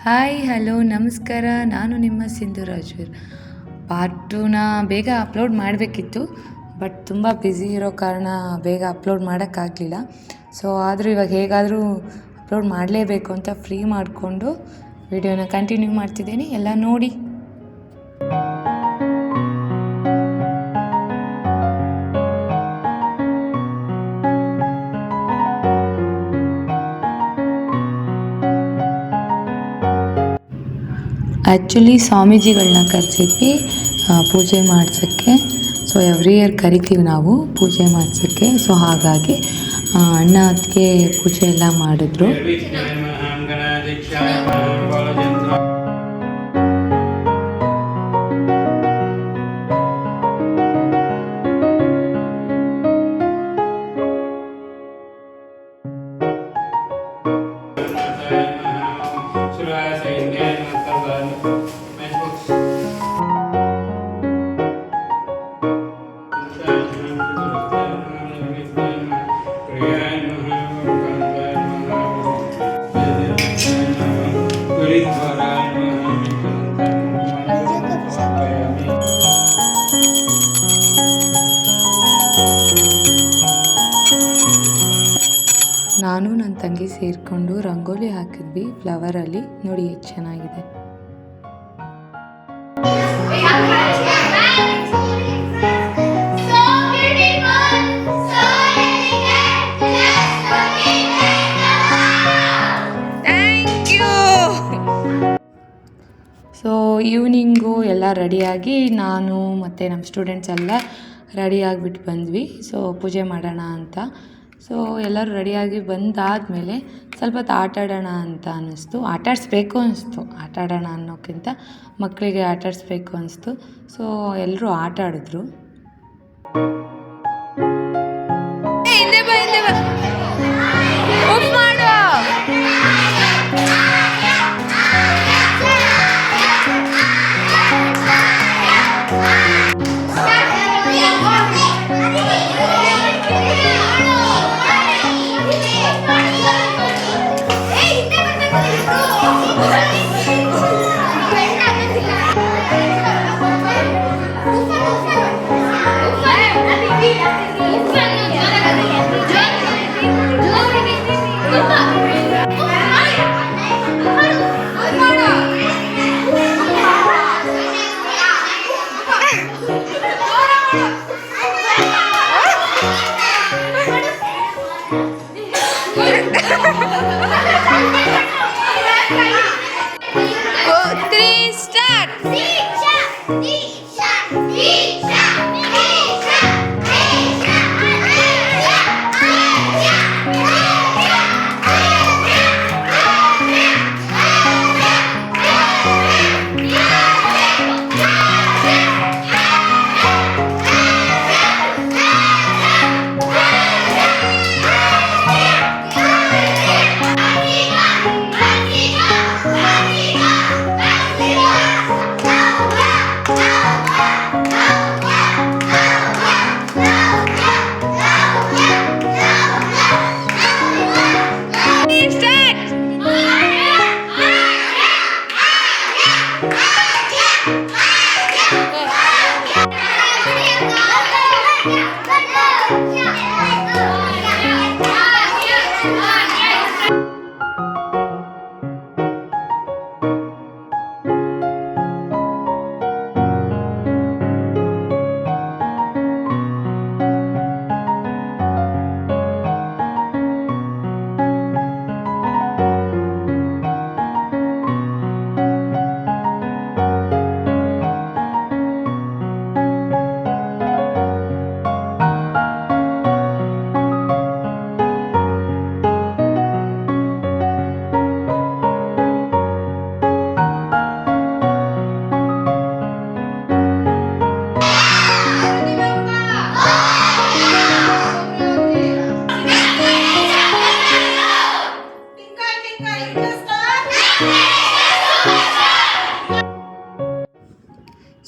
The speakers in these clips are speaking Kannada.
ಹಾಯ್ ಹಲೋ ನಮಸ್ಕಾರ. ನಾನು ನಿಮ್ಮ ಸಿಂಧು ರಾಜೂರ್. ಪಾರ್ಟ್ 2ನ ಬೇಗ ಅಪ್ಲೋಡ್ ಮಾಡಬೇಕಿತ್ತು, ಬಟ್ ತುಂಬ ಬ್ಯುಸಿ ಇರೋ ಕಾರಣ ಬೇಗ ಅಪ್ಲೋಡ್ ಮಾಡೋಕ್ಕಾಗಲಿಲ್ಲ. ಸೊ ಆದರೂ ಇವಾಗ ಹೇಗಾದರೂ ಅಪ್ಲೋಡ್ ಮಾಡಲೇಬೇಕು ಅಂತ ಫ್ರೀ ಮಾಡಿಕೊಂಡು ವಿಡಿಯೋನ ಕಂಟಿನ್ಯೂ ಮಾಡ್ತಿದ್ದೀನಿ. ಎಲ್ಲ ನೋಡಿ. ಆ್ಯಕ್ಚುಲಿ ಸ್ವಾಮೀಜಿಗಳನ್ನ ಕರೆಸಿದ್ವಿ ಪೂಜೆ ಮಾಡಿಸೋಕ್ಕೆ. ಸೊ ಎವ್ರಿ ಇಯರ್ ಕರಿತೀವಿ ನಾವು ಪೂಜೆ ಮಾಡಿಸೋಕ್ಕೆ. ಸೊ ಹಾಗಾಗಿ ಅಣ್ಣ ಅದಕ್ಕೆ ಪೂಜೆ ಎಲ್ಲ ಮಾಡಿದ್ರು. ನಾನು ನನ್ನ ತಂಗಿ ಸೇರಿಕೊಂಡು ರಂಗೋಲಿ ಹಾಕಿದ್ವಿ ಫ್ಲವರಲ್ಲಿ. ನೋಡಿ ಎಷ್ಟು ಚೆನ್ನಾಗಿದೆ. ಸೊ ಈವ್ನಿಂಗು ಎಲ್ಲ ರೆಡಿಯಾಗಿ ನಾನು ಮತ್ತು ನಮ್ಮ ಸ್ಟೂಡೆಂಟ್ಸ್ ಎಲ್ಲ ರೆಡಿಯಾಗಿಬಿಟ್ಟು ಬಂದ್ವಿ. ಸೊ ಪೂಜೆ ಮಾಡೋಣ ಅಂತ. ಸೊ ಎಲ್ಲರೂ ರೆಡಿಯಾಗಿ ಬಂದಾದಮೇಲೆ ಸ್ವಲ್ಪ ಹೊತ್ತು ಆಟಾಡೋಣ ಅಂತ ಅನ್ನಿಸ್ತು. ಆಟಾಡಿಸ್ಬೇಕು ಅನ್ನಿಸ್ತು. ಆಟಾಡೋಣ ಅನ್ನೋಕ್ಕಿಂತ ಮಕ್ಕಳಿಗೆ ಆಟಾಡಿಸ್ಬೇಕು ಅನ್ನಿಸ್ತು. ಸೊ ಎಲ್ಲರೂ ಆಟ ಆಡಿದ್ರು.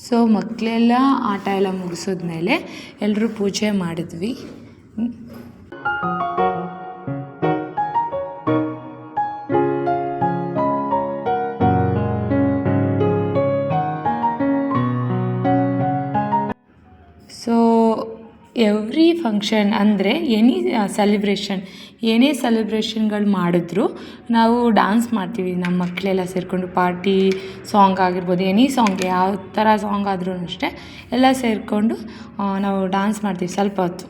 ಸೊ ಮಕ್ಕಳೆಲ್ಲ ಆಟ ಎಲ್ಲ ಮುಗಿಸಿದ್ಮೇಲೆ ಎಲ್ಲರೂ ಪೂಜೆ ಮಾಡಿದ್ವಿ. ಫಂಕ್ಷನ್ ಅಂದರೆ ಎನಿ ಸೆಲೆಬ್ರೇಷನ್, ಏನೇ ಸೆಲೆಬ್ರೇಷನ್ಗಳು ಮಾಡಿದ್ರು ನಾವು ಡ್ಯಾನ್ಸ್ ಮಾಡ್ತೀವಿ. ನಮ್ಮ ಮಕ್ಕಳೆಲ್ಲ ಸೇರಿಕೊಂಡು ಪಾರ್ಟಿ ಸಾಂಗ್ ಆಗಿರ್ಬೋದು, ಎನಿ ಸಾಂಗ್ ಯಾವ ಥರ ಸಾಂಗ್ ಆದ್ರೂ ಅಷ್ಟೇ ಎಲ್ಲ ಸೇರಿಕೊಂಡು ನಾವು ಡ್ಯಾನ್ಸ್ ಮಾಡ್ತೀವಿ ಸ್ವಲ್ಪ ಹೊತ್ತು.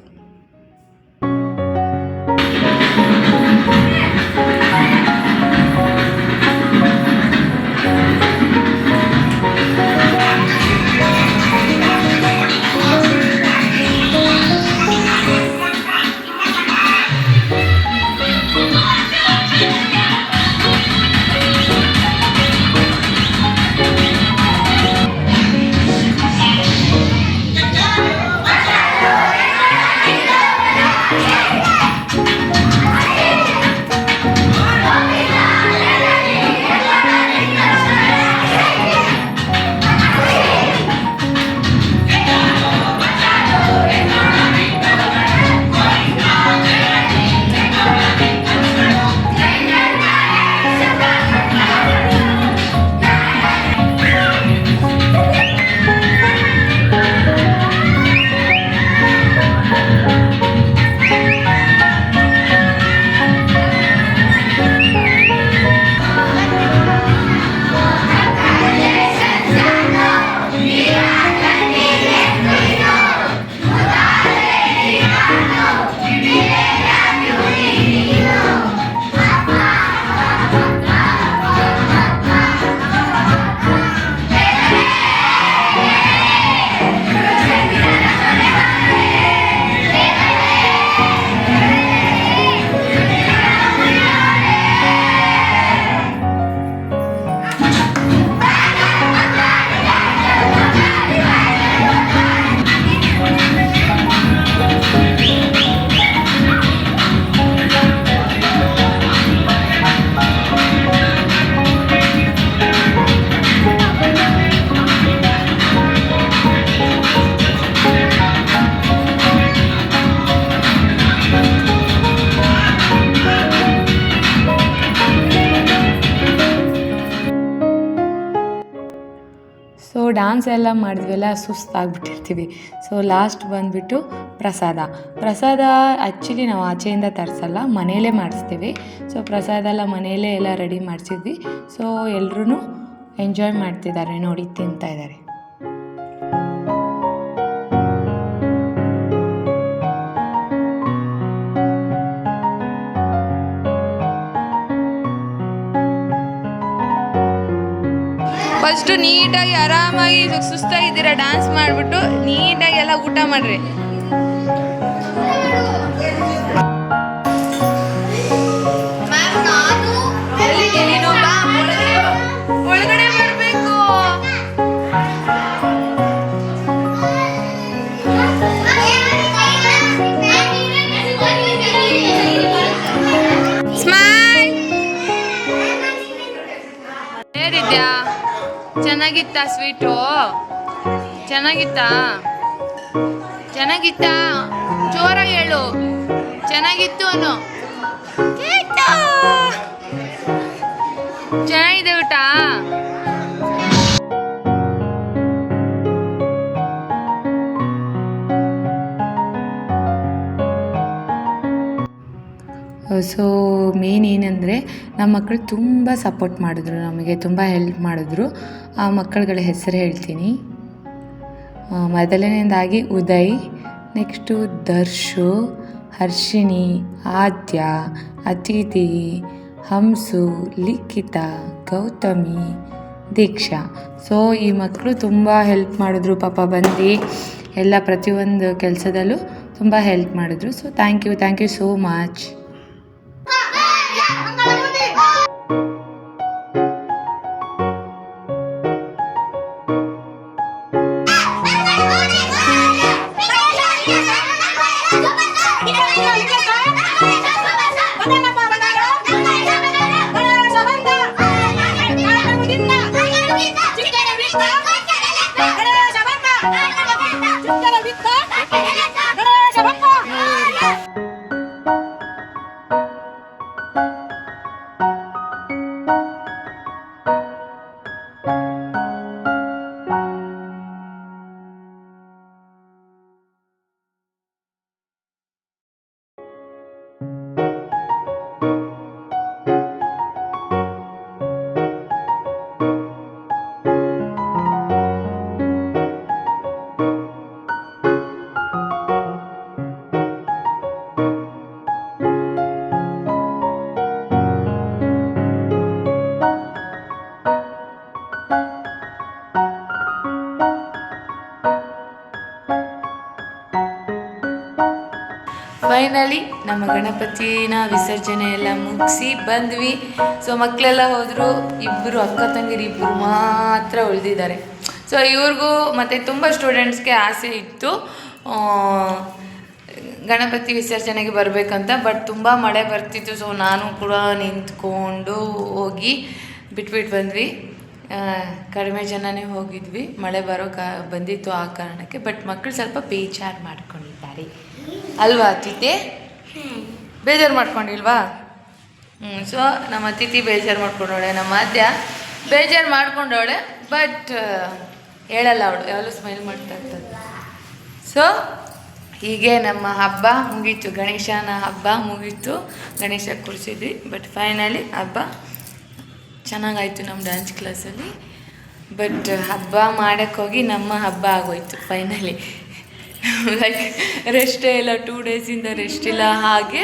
ಸೊ ಡ್ಯಾನ್ಸ್ ಎಲ್ಲ ಮಾಡಿದ್ವೆಲ್ಲ ಸುಸ್ತಾಗ್ಬಿಟ್ಟಿರ್ತೀವಿ. ಸೊ ಲಾಸ್ಟ್ ಬಂದುಬಿಟ್ಟು ಪ್ರಸಾದ ಆ್ಯಕ್ಚುಲಿ ನಾವು ಆಚೆಯಿಂದ ತರಿಸಲ್ಲ, ಮನೆಯಲ್ಲೇ ಮಾಡಿಸ್ತೀವಿ. ಸೊ ಪ್ರಸಾದ ಎಲ್ಲ ಮನೆಯಲ್ಲೇ ಎಲ್ಲ ರೆಡಿ ಮಾಡಿಸಿದ್ವಿ. ಸೊ ಎಲ್ಲರೂ ಎಂಜಾಯ್ ಮಾಡ್ತಿದ್ದಾರೆ, ನೋಡಿ ತಿಂತಾ ಇದ್ದಾರೆ. ಫಸ್ಟು ನೀಟಾಗಿ ಆರಾಮಾಗಿ ಸುಸ್ತಾಗಿದ್ದೀರಾ, ಡ್ಯಾನ್ಸ್ ಮಾಡಿಬಿಟ್ಟು ನೀಟಾಗಿ ಎಲ್ಲ ಊಟ ಮಾಡಿರಿ. ಒಳಗಡೆ ಬರಬೇಕು. ಸ್ಮೈಲ್. ಹೇಗಿದ್ಯಾ? ಚೆನ್ನಾಗಿತ್ತಾ ಸ್ವೀಟು? ಚೆನ್ನಾಗಿತ್ತಾ? ಜೋರಾಗಿ ಹೇಳು, ಚೆನ್ನಾಗಿತ್ತು ಅನ್ನು. ಚೆನ್ನಾಗಿದೆ ಊಟ. ಸೊ ಮೇನ್ ಏನಂದರೆ ನಮ್ಮ ಮಕ್ಕಳು ತುಂಬ ಸಪೋರ್ಟ್ ಮಾಡಿದ್ರು, ನಮಗೆ ತುಂಬ ಹೆಲ್ಪ್ ಮಾಡಿದ್ರು. ಆ ಮಕ್ಕಳುಗಳ ಹೆಸರು ಹೇಳ್ತೀನಿ. ಮೊದಲನೇದಾಗಿ ಉದಯ್, ನೆಕ್ಸ್ಟು ದರ್ಶು, ಹರ್ಷಿಣಿ, ಆದ್ಯ, ಅತಿಥಿ, ಹಂಸು, ಲಿಖಿತ, ಗೌತಮಿ, ದೀಕ್ಷಾ. ಸೊ ಈ ಮಕ್ಕಳು ತುಂಬ ಹೆಲ್ಪ್ ಮಾಡಿದ್ರು ಪಾಪ, ಬಂದು ಎಲ್ಲ ಪ್ರತಿಯೊಂದು ಕೆಲಸದಲ್ಲೂ ತುಂಬ ಹೆಲ್ಪ್ ಮಾಡಿದ್ರು. So thank you so much. Finally ನಮ್ಮ ಗಣಪತಿನ ವಿಸರ್ಜನೆ ಎಲ್ಲ ಮುಗಿಸಿ ಬಂದ್ವಿ. ಸೊ ಮಕ್ಕಳೆಲ್ಲ ಹೋದರು, ಇಬ್ಬರು ಅಕ್ಕ ತಂಗಿರು ಇಬ್ಬರು ಮಾತ್ರ ಉಳಿದಿದ್ದಾರೆ. ಸೊ ಇವ್ರಿಗೂ ಮತ್ತು ತುಂಬ ಸ್ಟೂಡೆಂಟ್ಸ್ಗೆ ಆಸೆ ಇತ್ತು ಗಣಪತಿ ವಿಸರ್ಜನೆಗೆ ಬರಬೇಕಂತ. ಬಟ್ ತುಂಬ ಮಳೆ ಬರ್ತಿತ್ತು. ಸೊ ನಾನು ಕೂಡ ನಿಂತ್ಕೊಂಡು ಹೋಗಿ ಬಿಟ್ಬಿಟ್ಟು ಬಂದ್ವಿ. ಕಡಿಮೆ ಜನನೇ ಹೋಗಿದ್ವಿ, ಮಳೆ ಬಂದಿತ್ತು ಆ ಕಾರಣಕ್ಕೆ. ಬಟ್ ಮಕ್ಕಳು ಸ್ವಲ್ಪ ಬೇಜಾರು ಮಾಡ್ಕೊಂಡಿದ್ದಾರೆ ಅಲ್ವಾ ಅತಿಥಿ? ಬೇಜಾರು ಮಾಡ್ಕೊಂಡಿಲ್ವಾ? ಸೊ ನಮ್ಮ ಅತಿಥಿ ಬೇಜಾರು ಮಾಡ್ಕೊಂಡವಳೆ, ನಮ್ಮ ಆದ್ಯ ಬೇಜಾರು ಮಾಡ್ಕೊಂಡವಳೆ. ಬಟ್ ಹೇಳಲ್ಲ ಅವಳು, ಯಾವಾಗಲೂ ಸ್ಮೈಲ್ ಮಾಡ್ತಾ ಇರ್ತದೆ. ಸೊ ಹೀಗೆ ನಮ್ಮ ಹಬ್ಬ ಮುಗೀತು, ಗಣೇಶನ ಹಬ್ಬ ಮುಗೀತು, ಗಣೇಶ ಕೂರಿಸಿದ್ವಿ. ಬಟ್ ಫೈನಲಿ ಹಬ್ಬ ಚೆನ್ನಾಗಾಯಿತು ನಮ್ಮ ಡ್ಯಾನ್ಸ್ ಕ್ಲಾಸಲ್ಲಿ. ಬಟ್ ಹಬ್ಬ ಮಾಡೋಕ್ಕೋಗಿ ನಮ್ಮ ಹಬ್ಬ ಆಗೋಯ್ತು ಫೈನಲಿ. ಲೈಕ್ ರೆಸ್ಟೇ ಇಲ್ಲ, 2 ಡೇಸಿಂದ ರೆಸ್ಟ್ ಇಲ್ಲ. ಹಾಗೆ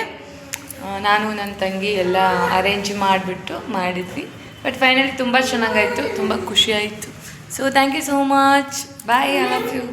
ನಾನು ನನ್ನ ತಂಗಿ ಎಲ್ಲ ಅರೇಂಜ್ ಮಾಡಿಬಿಟ್ಟು ಮಾಡಿದ್ವಿ. ಬಟ್ ಫೈನಲಿ ತುಂಬ ಚೆನ್ನಾಗಾಯಿತು, ತುಂಬ ಖುಷಿಯಾಯಿತು. So thank you so much, bye, I love you.